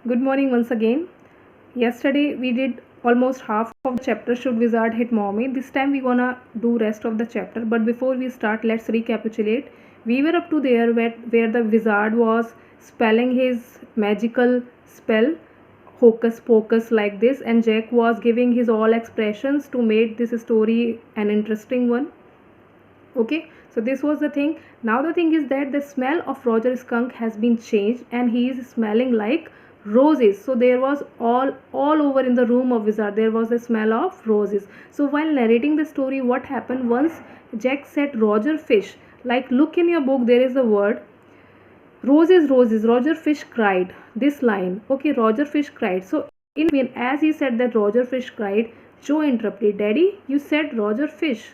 Good morning once again. Yesterday we did almost half of the chapter Should Wizard Hit Mommy. This time we gonna do rest of the chapter. But before we start, let's recapitulate. We were up to there where the wizard was spelling his magical spell hocus pocus like this, and Jack was giving his all expressions to make this story an interesting one. Okay, so this was the thing. Now the thing is that the smell of Roger skunk has been changed and he is smelling like roses. So there was all over in the room of wizard there was the smell of roses. So while narrating the story, what happened once Jack said Roger Fish, like look in your book, there is a word roses, roses. Roger Fish cried this line. Okay, Roger Fish cried. So in between, as he said that Roger Fish cried, Joe interrupted, Daddy, you said Roger Fish.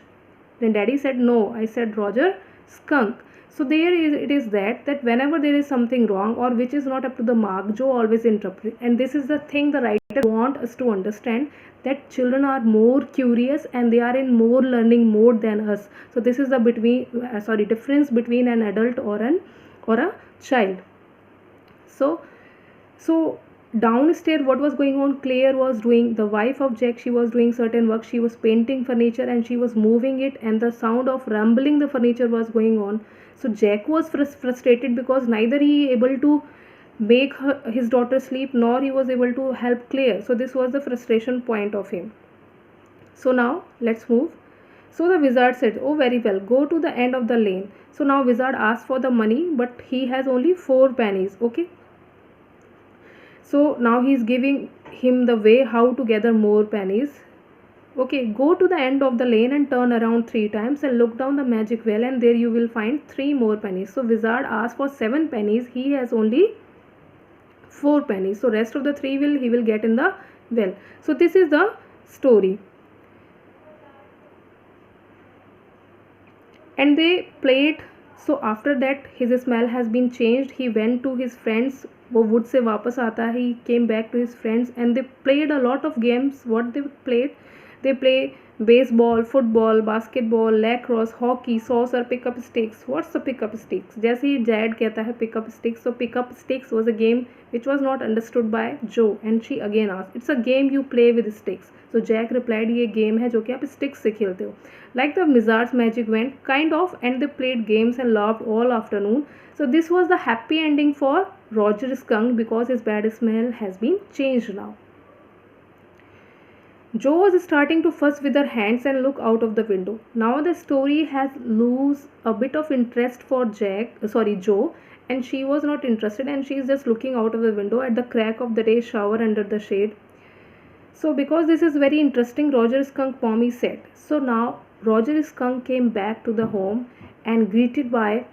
Then Daddy said, no, I said Roger Skunk. So there is it is that whenever there is something wrong or which is not up to the mark, Joe always interprets. And this is the thing the writer want us to understand, that children are more curious and they are in more learning mode than us. So this is the difference between an adult or a child. So so downstairs, what was going on? Claire was doing, the wife of Jack, she was doing certain work. She was painting furniture and she was moving it, and the sound of rumbling the furniture was going on. So Jack was frustrated because neither he able to make his daughter sleep nor he was able to help Claire. So this was the frustration point of him. So now let's move. So the wizard said, oh very well, go to the end of the lane. So now wizard asked for the money, but he has only 4 pennies. Okay, so now he is giving him the way how to gather more pennies. Okay, go to the end of the lane and turn around 3 times and look down the magic well, and there you will find 3 more pennies. So wizard asked for 7 pennies. He has only 4 pennies. So rest of the three he will get in the well. So this is the story. And they played. So after that his smell has been changed. He went to his friends. वो would say वापस आता है. He came back to his friends and they played a lot of games. What they play baseball, football, basketball, lacrosse, hockey, saucer, pick up sticks. What's the pick up sticks? जैसे ही Z कहता है pick up sticks, so pick up sticks was a game which was not understood by Joe, and she again asked, it's a game you play with sticks. So Jack replied, ये game है जो कि आप sticks से खेलते हो. Like the wizard's magic went, kind of, and they played games and laughed all afternoon. So this was the happy ending for Roger Skunk because his bad smell has been changed now. Joe was starting to fuss with her hands and look out of the window. Now the story has lose a bit of interest for Joe, and she was not interested and she is just looking out of the window at the crack of the day shower under the shade. So because this is very interesting, Roger Skunk Mommy said. So now Roger Skunk came back to the home and greeted by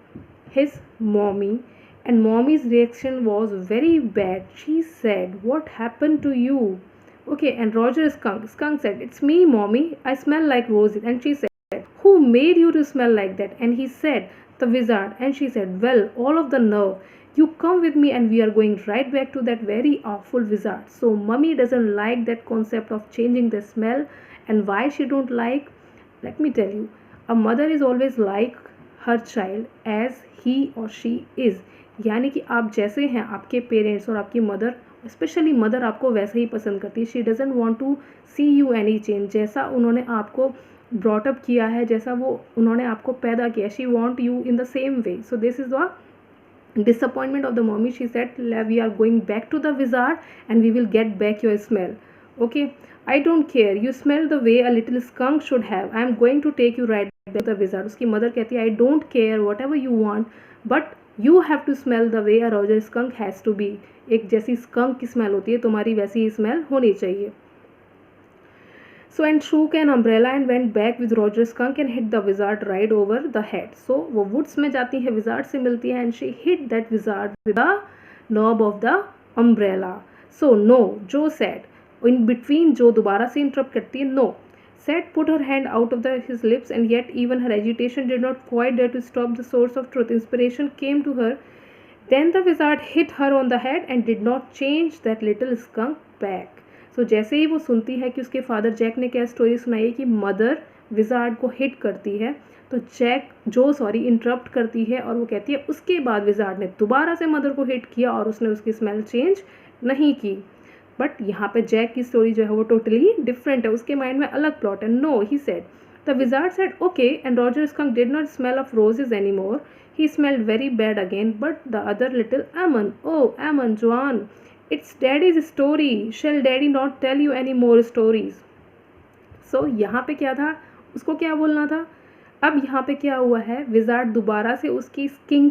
his mommy, and mommy's reaction was very bad. She said, what happened to you? Okay, and Roger Skunk said, it's me, mommy, I smell like roses. And she said, who made you to smell like that? And he said, the wizard. And she said, well, all of the nerve. You come with me and we are going right back to that very awful wizard. So mummy doesn't like that concept of changing the smell. And why she don't like? Let me tell you, a mother is always like her child as he or she is. यानी कि आप जैसे हैं, आपके parents और आपकी mother, specially mother आपको वैसे ही पसंद करती है. She doesn't want to see you any change. जैसा उन्होंने आपको ब्रॉटअप किया है, जैसा वो उन्होंने आपको पैदा किया, she want you in the same way. So this is the disappointment of the mommy. She said, we are going back to the wizard and we will get back your smell. Okay, I don't care, you smell the way a little skunk should have. I am going to take you right back to the wizard. उसकी mother कहती है, I don't care whatever you want, but you have to smell the way a Roger skunk has to be. एक जैसी skunk की smell होती है, तुम्हारी वैसी ही smell होनी चाहिए. So and shook an umbrella and went back with Roger Skunk and hit the wizard right over the head. So वो woods में जाती है, wizard से मिलती है, and she hit that wizard with the knob of the umbrella. So no, Joe said. In between, Joe दोबारा से interrupt करती है. No, said put her hand out of his lips, and yet even her agitation did not quite dare to stop the source of truth. Inspiration came to her. Then the wizard hit her on the head and did not change that little skunk back. सो जैसे ही वो सुनती है कि उसके father Jack ने क्या story सुनाई है कि मदर विजार्ड को हिट करती है तो इंटरप्ट करती है और वो कहती है उसके बाद विजार्ड ने दोबारा से मदर को हिट किया और उसने उसकी स्मेल चेंज नहीं की। बट यहाँ पे जैक की स्टोरी जो है वो टोटली डिफरेंट है, उसके माइंड में अलग प्लॉट है। No, he said the wizard said okay and Roger skunk did not smell of roses anymore, he smelled very bad again. But the other little Ammon, oh Ammon, Joan, it's daddy's story, shall daddy not tell you any more stories? So यहाँ पे क्या था, उसको क्या बोलना था। अब यहाँ पे क्या हुआ है, विजार्ड दोबारा से उसकी स्टिंग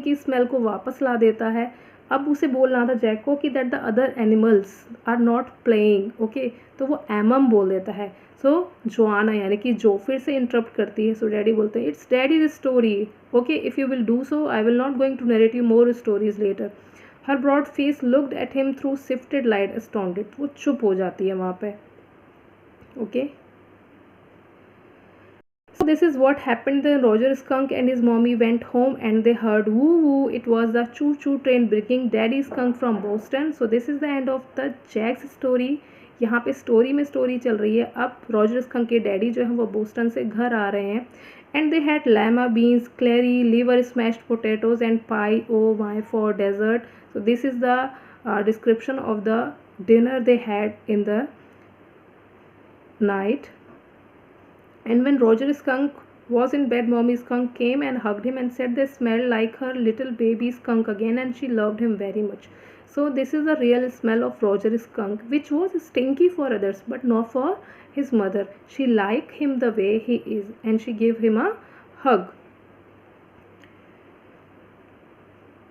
की स्मेल को वापस ला देता है। अब उसे बोलना था जैक को कि that the other animals are not playing, okay, तो वो एमम बोल देता है। सो जोआना यानी कि जो फिर से इंटरप्ट करती है। सो डैडी बोलते हैं it's daddy story, okay, if you will do so I will not going to narrate you more stories later. Her broad face looked at him through sifted light astounded, वो चुप हो जाती है वहाँ पे, okay. So this is what happened. Then Roger Skunk and his mommy went home and they heard woo woo. It was the choo choo train bringing Daddy Skunk from Boston. So this is the end of the Jack's story. यहाँ पे story में story चल रही है। अब Roger skunk के daddy जो है वो बोस्टन से घर आ रहे हैं and they had lima beans, celery, liver, smashed potatoes and pie oh my for dessert. So this is the description of the dinner they had in the night. And when Roger Skunk was in bed, Mommy Skunk came and hugged him and said they smelled like her little baby skunk again and she loved him very much. So this is the real smell of Roger Skunk, which was stinky for others but not for his mother. She liked him the way he is and she gave him a hug.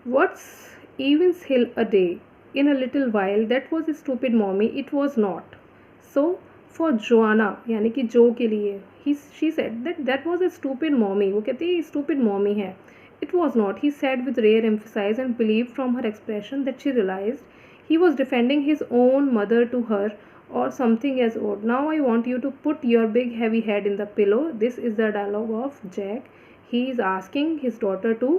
What's Evans Hill a day? In a little while, that was a stupid mommy. It was not. So for Joanna यानी कि जो के लिए she said that was a stupid mommy. वो कहती है stupid mommy है. It was not, he said with rare emphasis and believed from her expression that she realized he was defending his own mother to her or something as odd. Now I want you to put your big heavy head in the pillow. This is the dialogue of Jack. He is asking his daughter to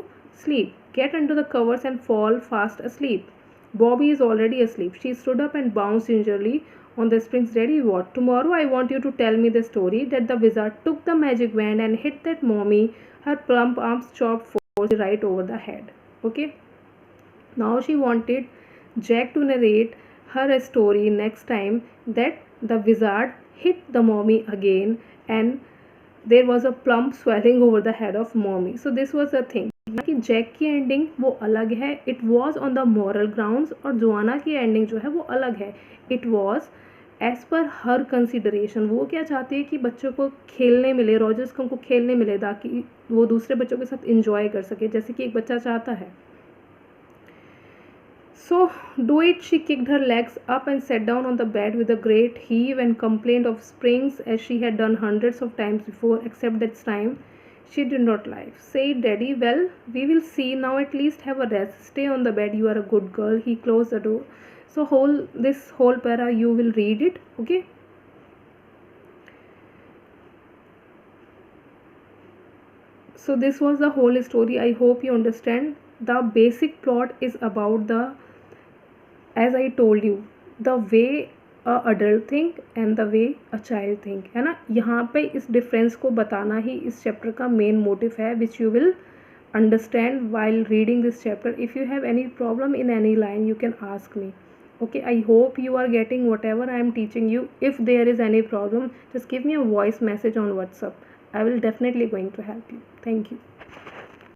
sleep. Get under the covers and fall fast asleep. Bobby is already asleep. She stood up and bounced gingerly on the springs. Daddy, what? Tomorrow I want you to tell me the story that the wizard took the magic wand and hit that mommy. Her plump arms chopped forcefully right over the head. Okay. Now she wanted Jack to narrate her a story next time that the wizard hit the mommy again and there was a plump swelling over the head of mommy. So this was the thing कि Jack की ending वो अलग है, it was on the moral grounds, और Joanna की ending जो है वो अलग है, it was as per her consideration. वो क्या चाहती है कि बच्चों को खेलने मिले, रॉजर स्कंक को खेलने मिले ताकि वो दूसरे बच्चों के साथ इंजॉय कर सके जैसे कि एक बच्चा चाहता है। So do it, she kicked her legs up and sat down on the bed with a great heave and complained of springs as she had done hundreds of times before, except that time she did not like. Say, Daddy, well, we will see. Now at least have a rest. Stay on the bed. You are a good girl. He closed the door. So this whole para you will read it, okay? So this was the whole story. I hope you understand. The basic plot is about as I told you, the way a adult think and the way a child think, है ना। यहाँ पे इस difference को बताना ही इस chapter का main motive है, which you will understand while reading this chapter. If you have any problem in any line, you can ask me, okay? I hope you are getting whatever I am teaching you. If there is any problem, just give me a voice message on WhatsApp. I will definitely going to help you. Thank you.